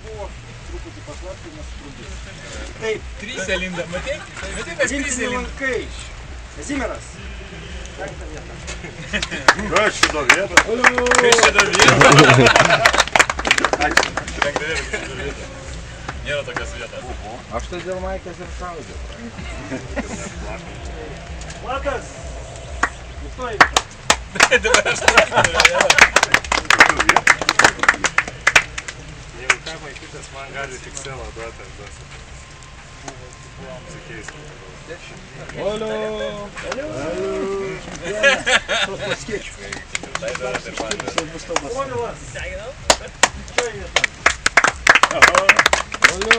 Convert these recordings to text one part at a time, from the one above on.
buvo truputį paslaptimas trubis. Taip. Trysia linda, matai? Matai, mes trysia linda. Lankai. Kazimieras. 5 vietą. Kas šito vietą? Kas šito vietą? Ačiū. 5 vietą. Nėra tokios vietos. Aš tai dėl Maikės ir šaudžiau. Vladas. Nustojai vietą. Dabar aš turiu vietą. Jeigu ką Maikytas man gali tik selą duoti, aš duosiu. Sakeisim. Olio! Tos paskėčių. Tai duoda ir man. Povilas. Čia vietą. Olio!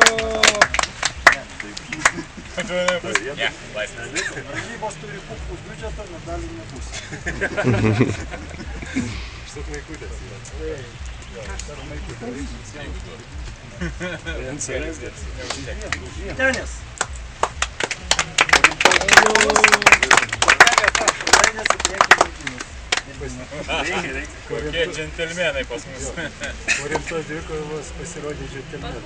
Ne, laisvės. Varžybos turi pukus biudžetą, medalių nebus. Štuk Maikutės yra. Tenis. Kokie džentelmenai pas mus. Rimto dvikovos pasirodė džentelmenai.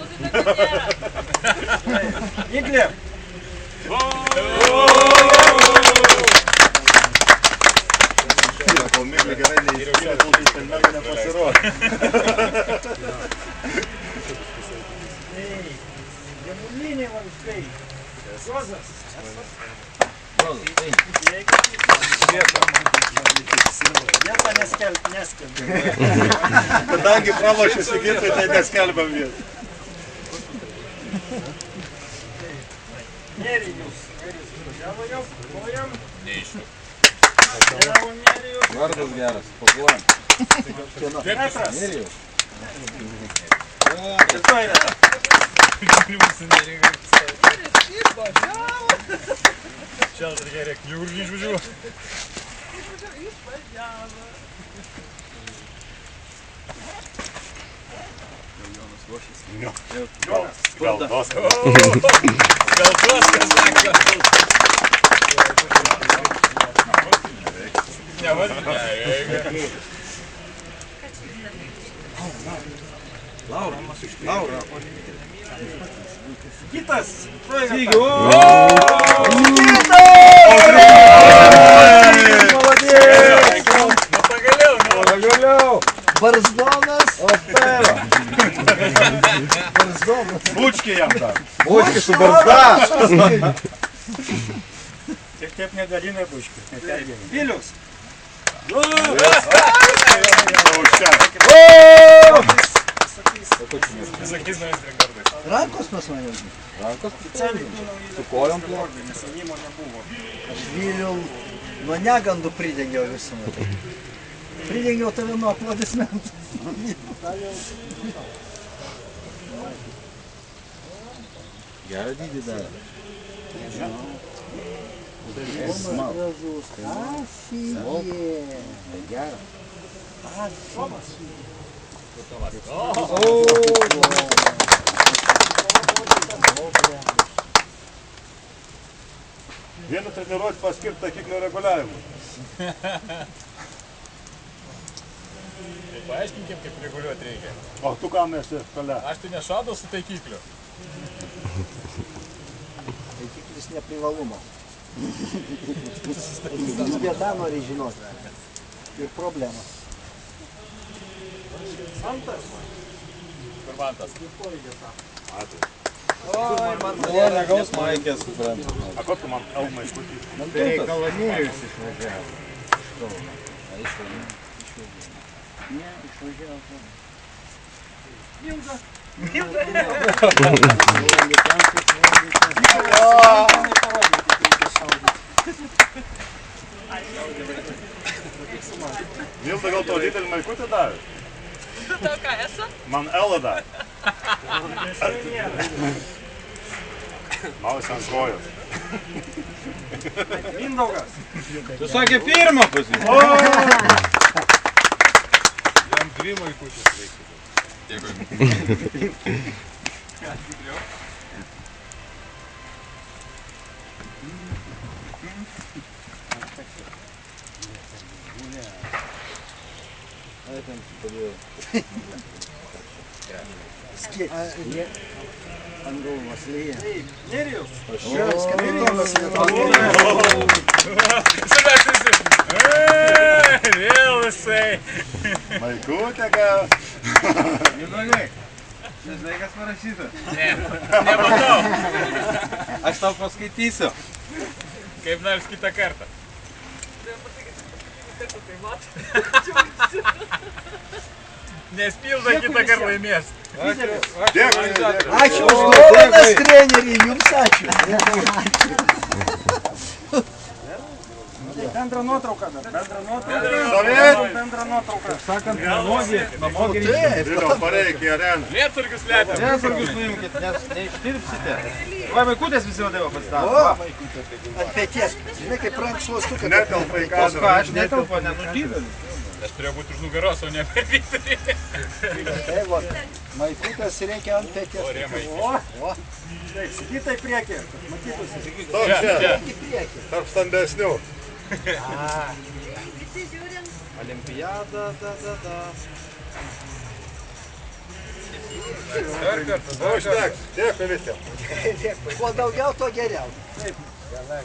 Iglė. O Miglė gerai neįskylė, kol džentelmenai nepasirodė. Jamuliniai lankai. Juozas. Vietą neskelbė. Kadangi pralošė Sigitai, tai neskelbiam vietą. Nerijus. Važiavo jau, kojam. Neišliu. Važiavo Nerijus. Vardas geras, pakuojam. Petras. Nerijus. Kitoj vietą. Jūsų neringai. Čia dar gerai, jūrį išvažiuoju. Jonas. Gal dos. Gal duos, kas sako. Nevadinė. Laura. Kitas. Sygiu. Pagaliau. Barzdonas. Opera. Barzdonas. Bučkį jam dar. Bučkį su barzda. Taip negadinai buškių. Vilius. Sakys naujas rekordai. Rankos pas mane. Rankos Oficialiai su kojom plaukia. nes jaunimo nebuvo. Aš Vilių nuo negandų pridengiau visą. Pridengiau tave nuo aplodismentų. Gerą dydį darė. Tomas gražus. Ašyje. Gerą. Tomas. Vieną treniruotę paskirti takiklio reguliavimui. Tai paaiškinkim, kaip reguliuoti reikia. O tu kam esi šalia? Aš tai nešaudau su taikikliu. Taikiklis neprivalumas. Bėda nori žinoti. Ir problema. Mantas. Kur mantas? O, negaus Maikės, suprantu. A ko tu man Elmą iškutį? Reikalonėjus išvažiavo. Ne, išvažiavo. Ilga. Milda gal to didelį maikutį davė? Tau ką esu? Man Elą davė. Malas ant kojos. Mindaugas. Tu sakė pirmą pusę. Jam 2 maikučius reikia. Dėkui. Skėtis. Ant galvos lyja. Nerijau. Šios kapitonas Lietuvos. Vėl jisai. Maikutė gal. Mindaugai, šis laikas parašyta. Ne, nematau. Aš tau paskaitysiu. Kaip nors kitą kartą. Tai matai. Nes pildą kitą kartą laimės. Dėkui. Ačiū už dovanas, treneri, jums ačiū. Bendra nuotrauka. Stovėt. Bendra nuotrauka. Sakant, namo grįžti. Taip, Vėliau pareikia areną. Lietsargius leidžiam. Lietsargius nuimkit, nes neištirpsite. Va, vaikutės visi vadovą O, pasidaro. ant peties. Žinai, kaip rankšluostuką. Netelpa į Ką, kadrą. aš netelpu, nenužydau. Aš turėjau būti už nugaros, o ne per vidurį. Tai va, maikutas reikia ant peties. O, rėmai. O, Sigitai priekį. Matytųsi. Stok čia, į priekį. tarp stambesnių. Olimpiada, Užteks. Dėkui visiems. Kuo daugiau, to geriau. Gana.